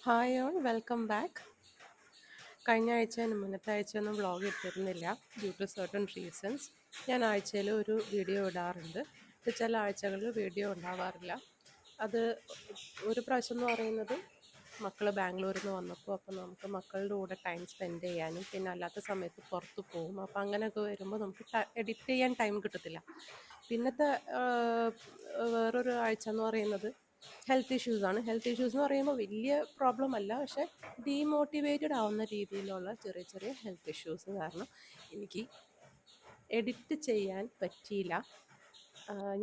Hi all welcome back. കഴിഞ്ഞ ആഴ്ച മുന്നത്തെ ആഴ്ചയൊന്നും വ്ളോഗ് ഇട്ടിരുന്നില്ല ഡ്യൂ ടു സർട്ടൺ റീസൺസ്. ഞാൻ ആഴ്ചയിൽ ഒരു വീഡിയോ ഇടാറുണ്ട്. ചില ആഴ്ചകളിൽ വീഡിയോ ഉണ്ടാവാറില്ല. അത് ഒരു പ്രാവശ്യം എന്ന് പറയുന്നത് മക്കൾ ബാംഗ്ലൂരിൽ നിന്ന് വന്നപ്പോൾ അപ്പോൾ നമുക്ക് മക്കളുടെ കൂടെ ടൈം സ്പെൻഡ് ചെയ്യാനും പിന്നെ അല്ലാത്ത സമയത്ത് പുറത്ത് പോകും. അപ്പോൾ അങ്ങനെയൊക്കെ വരുമ്പോൾ നമുക്ക് എഡിറ്റ് ചെയ്യാൻ ടൈം കിട്ടത്തില്ല. പിന്നത്തെ വേറൊരു ആഴ്ച എന്ന് പറയുന്നത് ഹെൽത്ത് ഇഷ്യൂസാണ്. ഹെൽത്ത് ഇഷ്യൂസ് എന്ന് പറയുമ്പോൾ വലിയ പ്രോബ്ലം അല്ല, പക്ഷേ ഡീമോട്ടിവേറ്റഡ് ആവുന്ന രീതിയിലുള്ള ചെറിയ ചെറിയ ഹെൽത്ത് ഇഷ്യൂസ് കാരണം എനിക്ക് എഡിറ്റ് ചെയ്യാൻ പറ്റിയില്ല.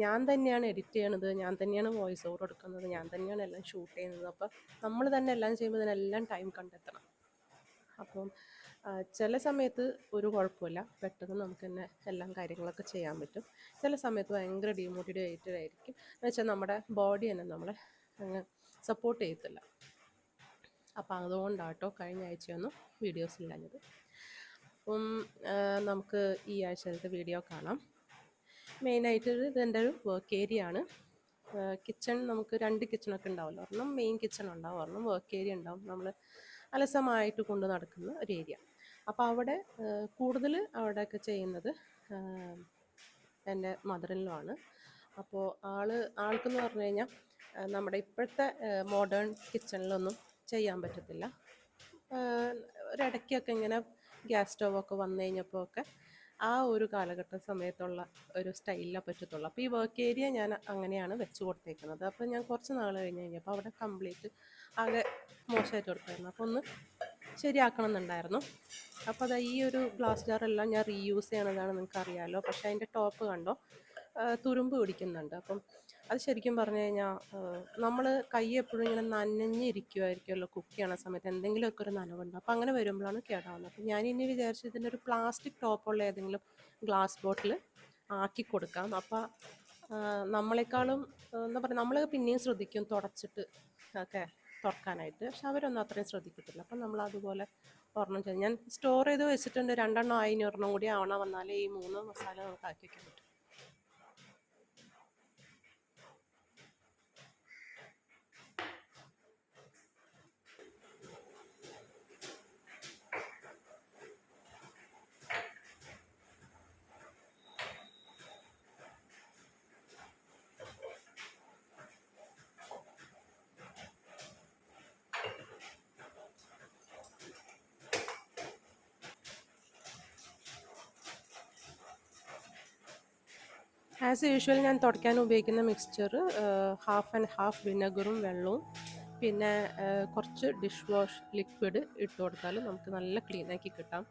ഞാൻ തന്നെയാണ് എഡിറ്റ് ചെയ്യണത്, ഞാൻ തന്നെയാണ് വോയിസ് ഓവർ കൊടുക്കുന്നത്, ഞാൻ തന്നെയാണ് എല്ലാം ഷൂട്ട് ചെയ്യുന്നത്. അപ്പോൾ നമ്മൾ തന്നെ എല്ലാം ചെയ്യുമ്പോൾ ഇതിനെല്ലാം ടൈം കണ്ടെത്തണം. അപ്പം ചില സമയത്ത് ഒരു കുഴപ്പമില്ല, പെട്ടെന്ന് നമുക്ക് തന്നെ എല്ലാം കാര്യങ്ങളൊക്കെ ചെയ്യാൻ പറ്റും. ചില സമയത്ത് ഭയങ്കര ഡീമോട്ടിവേറ്റഡ് ആയിരിക്കും. എന്ന് വെച്ചാൽ നമ്മുടെ ബോഡി തന്നെ നമ്മളെ അങ്ങ് സപ്പോർട്ട് ചെയ്യത്തില്ല. അപ്പം അതുകൊണ്ടാട്ടോ കഴിഞ്ഞ ആഴ്ചയൊന്നും വീഡിയോസ് ഇല്ലാഞ്ഞത്. അപ്പം നമുക്ക് ഈ ആഴ്ചയിലത്തെ വീഡിയോ കാണാം. മെയിനായിട്ട് ഇതെൻ്റെ ഒരു വർക്ക് ഏരിയ ആണ്. കിച്ചൺ നമുക്ക് 2 കിച്ചണൊക്കെ ഉണ്ടാവുമല്ലോ. ഒരെണ്ണം മെയിൻ കിച്ചൺ ഉണ്ടാവും, ഒരെണ്ണം വർക്ക് ഏരിയ ഉണ്ടാവും. നമ്മൾ അലസമായിട്ട് കൊണ്ട് നടക്കുന്ന ഒരു ഏരിയ. അപ്പോൾ അവിടെ കൂടുതൽ അവിടെയൊക്കെ ചെയ്യുന്നത് എൻ്റെ മദറിലോ ആണ്. അപ്പോൾ ആൾക്കെന്ന് പറഞ്ഞു കഴിഞ്ഞാൽ നമ്മുടെ ഇപ്പോഴത്തെ മോഡേൺ കിച്ചണിലൊന്നും ചെയ്യാൻ പറ്റത്തില്ല. ഒരിടയ്ക്കൊക്കെ ഇങ്ങനെ ഗ്യാസ് സ്റ്റൗവൊക്കെ വന്നു കഴിഞ്ഞപ്പോൾ ഒക്കെ ആ ഒരു കാലഘട്ട സമയത്തുള്ള ഒരു സ്റ്റൈലിലേ പറ്റത്തുള്ളൂ. അപ്പോൾ ഈ വർക്ക് ഏരിയ ഞാൻ അങ്ങനെയാണ് വെച്ച് കൊടുത്തേക്കുന്നത്. അപ്പോൾ ഞാൻ കുറച്ച് നാൾ കഴിഞ്ഞപ്പോൾ അവിടെ കംപ്ലീറ്റ് ആകെ മോശമായിട്ട് കൊടുത്തായിരുന്നു. അപ്പോൾ ഒന്ന് ശരിയാക്കണം എന്നുണ്ടായിരുന്നു. അപ്പോൾ അത് ഈ ഒരു ഗ്ലാസ് ജാറെല്ലാം ഞാൻ റീയൂസ് ചെയ്യണതാണ്, നിങ്ങൾക്ക് അറിയാമല്ലോ. പക്ഷേ അതിൻ്റെ ടോപ്പ് കണ്ടോ തുരുമ്പ് പിടിക്കുന്നുണ്ട്. അപ്പം അത് ശരിക്കും പറഞ്ഞു കഴിഞ്ഞാൽ നമ്മൾ കൈ എപ്പോഴും ഇങ്ങനെ നനഞ്ഞിരിക്കുമായിരിക്കുമല്ലോ കുക്ക് ചെയ്യണ സമയത്ത്, എന്തെങ്കിലുമൊക്കെ ഒരു നനവുണ്ട്. അപ്പോൾ അങ്ങനെ വരുമ്പോഴാണ് കേടാവുന്നത്. അപ്പം ഞാൻ ഇനി വിചാരിച്ചു ഇതിൻ്റെ ഒരു പ്ലാസ്റ്റിക് ടോപ്പുള്ള ഏതെങ്കിലും ഗ്ലാസ് ബോട്ടിൽ ആക്കി കൊടുക്കാം. അപ്പോൾ നമ്മളെക്കാളും എന്താ പറയുക, നമ്മൾ പിന്നെയും ശ്രദ്ധിക്കും തുടച്ചിട്ട് ഒക്കെ തുറക്കാനായിട്ട്, പക്ഷെ അവരൊന്നും അത്രയും ശ്രദ്ധിക്കത്തില്ല. അപ്പം നമ്മൾ അതുപോലെ ഒരെണ്ണം ചെയ്ത് ഞാൻ സ്റ്റോർ ചെയ്ത് വെച്ചിട്ടുണ്ട്. 2 ആയി, ഇനി ഒരെണ്ണം കൂടി ആവണം, വന്നാലേ ഈ 3 മസാല നമുക്ക് ആക്കി വയ്ക്കാൻ പറ്റും. ആസ് യൂഷ്വൽ ഞാൻ തുടയ്ക്കാൻ ഉപയോഗിക്കുന്ന മിക്സ്ചർ 1/2 വിനെഗറും വെള്ളവും പിന്നെ കുറച്ച് ഡിഷ് വാഷ് ലിക്വിഡ് ഇട്ട് കൊടുത്താൽ നമുക്ക് നല്ല ക്ലീനാക്കി കിട്ടാം.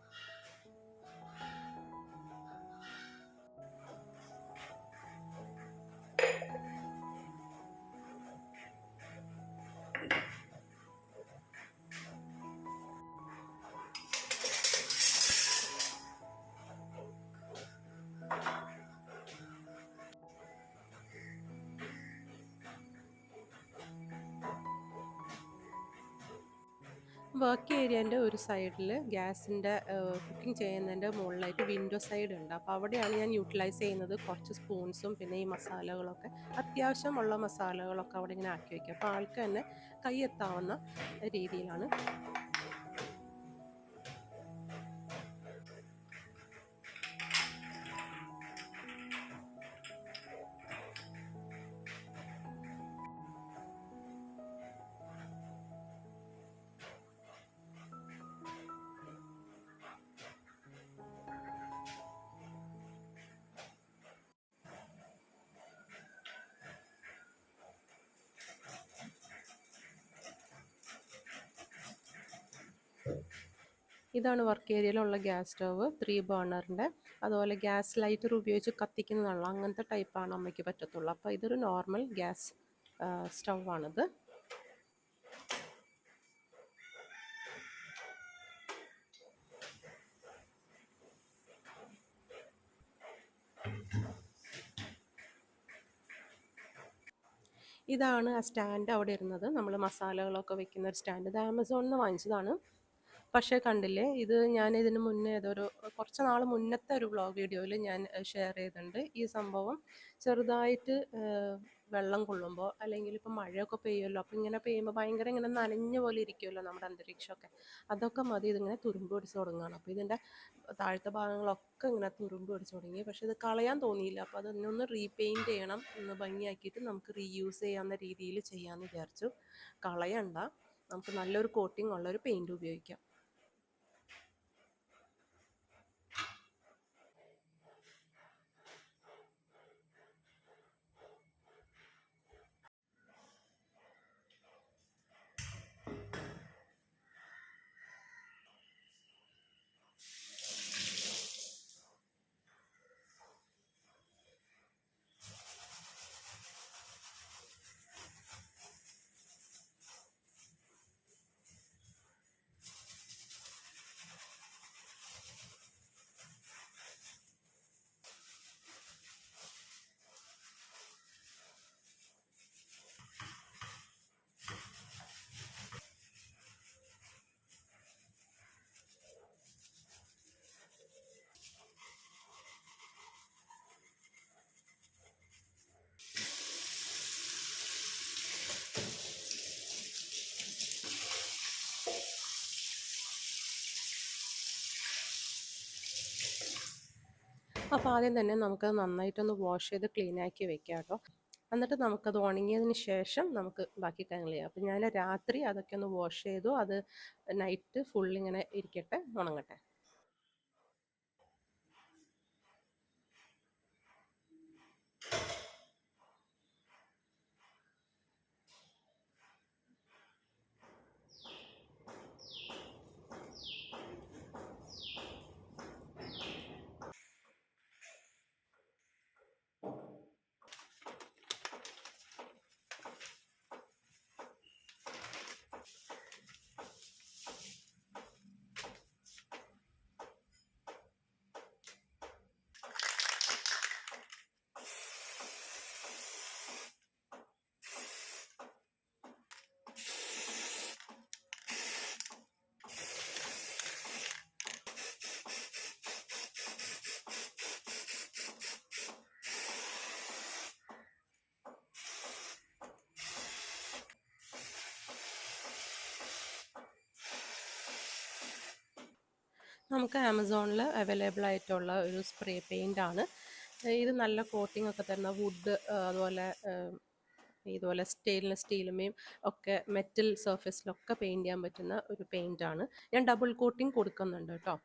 വർക്ക് ഏരിയൻ്റെ ഒരു സൈഡിൽ ഗ്യാസിൻ്റെ കുക്കിംഗ് ചെയ്യുന്നതിൻ്റെ മുകളിലായിട്ട് വിൻഡോ സൈഡ് ഉണ്ട്. അപ്പോൾ അവിടെയാണ് ഞാൻ യൂട്ടിലൈസ് ചെയ്യുന്നത് കുറച്ച് സ്പൂൺസും പിന്നെ ഈ മസാലകളൊക്കെ, അത്യാവശ്യമുള്ള മസാലകളൊക്കെ അവിടെ ഇങ്ങനെ ആക്കി വയ്ക്കും. അപ്പോൾ ആൾക്ക് തന്നെ കൈ എത്താവുന്ന രീതിയിലാണ്. ഇതാണ് വർക്ക് ഏരിയയിലുള്ള ഗ്യാസ് സ്റ്റവ്, 3 ബേണറിൻ്റെ. അതുപോലെ ഗ്യാസ് ലൈറ്റർ ഉപയോഗിച്ച് കത്തിക്കുന്നതാണല്ലോ, അങ്ങനത്തെ ടൈപ്പാണ് അമ്മയ്ക്ക് പറ്റത്തുള്ളൂ. അപ്പോൾ ഇതൊരു നോർമൽ ഗ്യാസ് സ്റ്റൗവാണിത്. ഇതാണ് ആ സ്റ്റാൻഡ് അവിടെ ഇരുന്നത്, നമ്മൾ മസാലകളൊക്കെ വെക്കുന്ന ഒരു സ്റ്റാൻഡ്. ഇത് ആമസോണിൽ നിന്ന് വാങ്ങിച്ചതാണ്. പക്ഷേ കണ്ടില്ലേ, ഇത് ഞാൻ ഇതിന് മുന്നേ കുറച്ച് നാൾ മുന്നത്തെ ഒരു വ്ളോഗ് വീഡിയോയിൽ ഞാൻ ഷെയർ ചെയ്തിട്ടുണ്ട്. ഈ സംഭവം ചെറുതായിട്ട് വെള്ളം കൊള്ളുമ്പോൾ, അല്ലെങ്കിൽ ഇപ്പം മഴയൊക്കെ പെയ്യുമല്ലോ, അപ്പോൾ ഇങ്ങനെ പെയ്യുമ്പോൾ ഭയങ്കര ഇങ്ങനെ നനഞ്ഞ പോലെ ഇരിക്കുമല്ലോ നമ്മുടെ അന്തരീക്ഷമൊക്കെ, അതൊക്കെ മതി ഇതിങ്ങനെ തുരുമ്പ് പിടിച്ച് തുടങ്ങുകയാണ്. അപ്പോൾ ഇതിൻ്റെ താഴത്തെ ഭാഗങ്ങളൊക്കെ ഇങ്ങനെ തുരുമ്പ് പിടിച്ച് തുടങ്ങി. പക്ഷെ ഇത് കളയാൻ തോന്നിയില്ല. അപ്പോൾ അതൊന്ന് റീപെയിൻറ്റ് ചെയ്യണം, ഒന്ന് ഭംഗിയാക്കിയിട്ട് നമുക്ക് റീയൂസ് ചെയ്യാവുന്ന രീതിയിൽ ചെയ്യാമെന്ന് വിചാരിച്ചു. കളയണ്ട, നമുക്ക് നല്ലൊരു കോട്ടിംഗ് ഉള്ളൊരു പെയിൻറ്റ് ഉപയോഗിക്കാം. അപ്പോൾ ആദ്യം തന്നെ നമുക്കത് നന്നായിട്ടൊന്ന് വാഷ് ചെയ്ത് ക്ലീനാക്കി വെക്കാം കേട്ടോ. എന്നിട്ട് നമുക്കത് ഉണങ്ങിയതിന് ശേഷം നമുക്ക് ബാക്കി കാര്യങ്ങൾ ചെയ്യാം. അപ്പോൾ ഞാൻ രാത്രി അതൊക്കെ ഒന്ന് വാഷ് ചെയ്തു, അത് നൈറ്റ് ഫുള്ളിങ്ങനെ ഇരിക്കട്ടെ, ഉണങ്ങട്ടെ. നമുക്ക് ആമസോണിൽ അവൈലബിൾ ആയിട്ടുള്ള ഒരു സ്പ്രേ പെയിൻ്റ് ആണ് ഇത്. നല്ല കോട്ടിംഗ് ഒക്കെ തരുന്ന വുഡ്, അതുപോലെ ഇതുപോലെ സ്റ്റെയിൻലെസ് സ്റ്റീലുമേയും ഒക്കെ മെറ്റൽ സർഫേസിലൊക്കെ പെയിൻറ് ചെയ്യാൻ പറ്റുന്ന ഒരു പെയിൻ്റ് ആണ്. ഞാൻ ഡബിൾ കോട്ടിംഗ് കൊടുക്കുന്നുണ്ട് കേട്ടോ.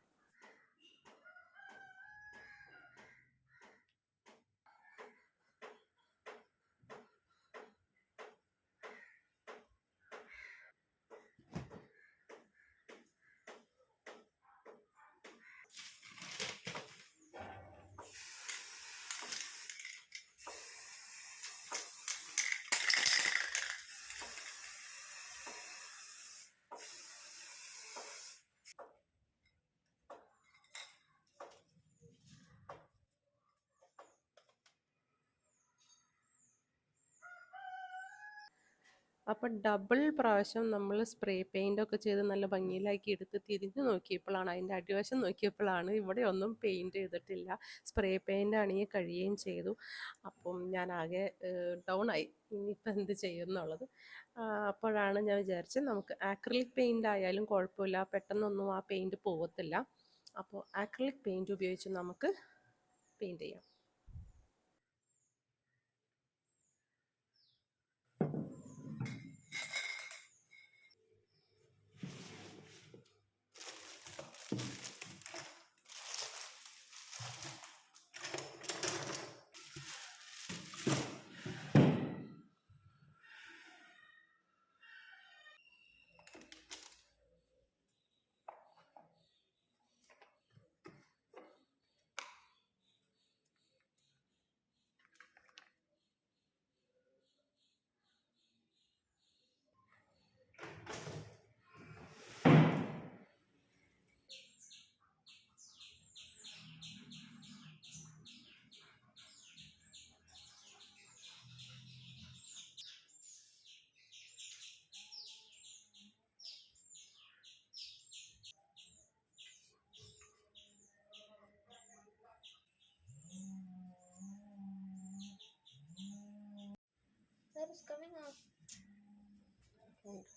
അപ്പം ഡബിൾ പ്രാവശ്യം നമ്മൾ സ്പ്രേ പെയിൻ്റൊക്കെ ചെയ്ത് നല്ല ഭംഗിയിലാക്കി എടുത്ത് തിരിഞ്ഞു നോക്കിയപ്പോഴാണ്, അതിൻ്റെ അടിവശം നോക്കിയപ്പോഴാണ് ഇവിടെ ഒന്നും പെയിൻറ് ചെയ്തിട്ടില്ല. സ്പ്രേ പെയിൻ്റ് ആണെങ്കിൽ കഴിയുകയും ചെയ്തു. അപ്പം ഞാൻ ആകെ ഡൗൺ ആയി, ഇനിയിപ്പോൾ എന്ത് ചെയ്യും എന്നുള്ളത്. അപ്പോഴാണ് ഞാൻ വിചാരിച്ചത് നമുക്ക് ആക്രിലിക് പെയിൻ്റ് ആയാലും കുഴപ്പമില്ല, പെട്ടെന്നൊന്നും ആ പെയിൻറ് പോകത്തില്ല. അപ്പോൾ ആക്രിലിക് പെയിൻറ് ഉപയോഗിച്ച് നമുക്ക് പെയിൻറ് ചെയ്യാം. is coming up. Finish.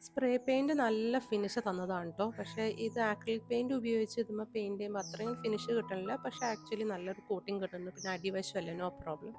Spray paint നല്ല ഫിനിഷ് തന്നതാണ് കേട്ടോ. പക്ഷേ ഇത് ആക്രിലിക് പെയിൻറ്റ് ഉപയോഗിച്ച് ഇതുമ്പോൾ പെയിൻറ്റ് ചെയ്യുമ്പോൾ അത്രയും ഫിനിഷ് കിട്ടണില്ല. പക്ഷേ ആക്ച്വലി നല്ലൊരു കോട്ടിങ് കിട്ടുന്നുണ്ട്. പിന്നെ അടിവശമല്ലേ, നോ പ്രോബ്ലം.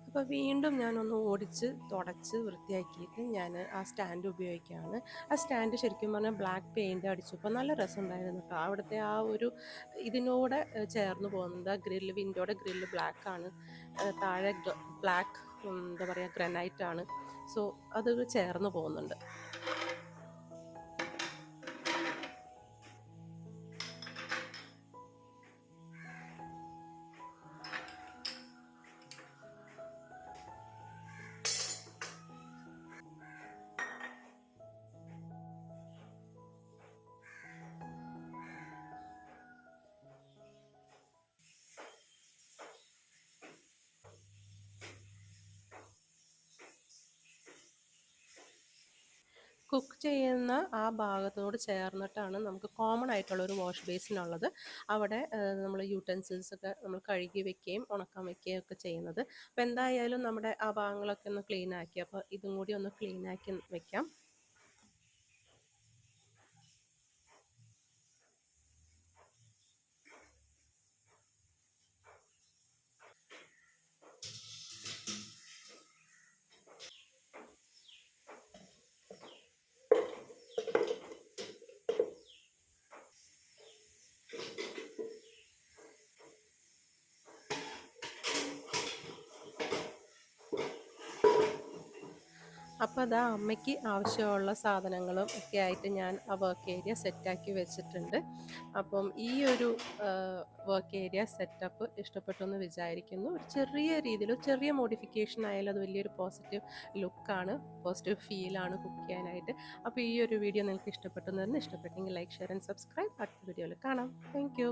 അപ്പോൾ വീണ്ടും ഞാനൊന്ന് ഓടിച്ച് തുടച്ച് വൃത്തിയാക്കിയിട്ട് ഞാൻ ആ സ്റ്റാൻഡ് ഉപയോഗിക്കുകയാണ്. ആ സ്റ്റാൻഡ് ശരിക്കും പറഞ്ഞാൽ ബ്ലാക്ക് പെയിൻറ്റ് അടിച്ചപ്പോൾ നല്ല രസമുണ്ടായിരുന്നു കേട്ടോ. അവിടുത്തെ ആ ഒരു ഇതിനോടെ ചേർന്ന് പോകുന്നുണ്ട്. ആ ഗ്രില്ല്, വിൻഡോയുടെ ഗ്രില്ല് ബ്ലാക്കാണ്, താഴെ ബ്ലാക്ക് എന്താ പറയുക ഗ്രാനൈറ്റാണ്. സോ അത് ചേർന്ന് പോകുന്നുണ്ട്. കുക്ക് ചെയ്യുന്ന ആ ഭാഗത്തോട് ചേർന്നിട്ടാണ് നമുക്ക് കോമൺ ആയിട്ടുള്ള ഒരു വാഷ് ബേസിനുള്ളത്. അവിടെ നമ്മൾ യൂട്ടൻസിൽസൊക്കെ നമ്മൾ കഴുകി വെക്കുകയും ഉണക്കാൻ വെക്കുകയും ഒക്കെ ചെയ്യുന്നത്. അപ്പോൾ എന്തായാലും നമ്മുടെ ആ ഭാഗങ്ങളൊക്കെ ഒന്ന് ക്ലീൻ ആക്കി, അപ്പോൾ ഇതും കൂടി ഒന്ന് ക്ലീൻ ആക്കി വെക്കാം. അപ്പോൾ അതാ അമ്മയ്ക്ക് ആവശ്യമുള്ള സാധനങ്ങളും ഒക്കെ ആയിട്ട് ഞാൻ ആ വർക്ക് ഏരിയ സെറ്റാക്കി വെച്ചിട്ടുണ്ട്. അപ്പം ഈ ഒരു വർക്ക് ഏരിയ സെറ്റപ്പ് ഇഷ്ടപ്പെട്ടു എന്ന് വിചാരിക്കുന്നു. ഒരു ചെറിയ രീതിയിൽ ചെറിയ മോഡിഫിക്കേഷൻ ആയാലും അത് വലിയൊരു പോസിറ്റീവ് ലുക്കാണ്, പോസിറ്റീവ് ഫീലാണ് കുക്ക് ചെയ്യാനായിട്ട്. അപ്പോൾ ഈ ഒരു വീഡിയോ നിങ്ങൾക്ക് ഇഷ്ടപ്പെട്ടെന്ന് ഇഷ്ടപ്പെട്ടെങ്കിൽ ലൈക്ക്, ഷെയർ ആൻഡ് സബ്സ്ക്രൈബ്. അടുത്ത വീഡിയോയിൽ കാണാം. Thank you.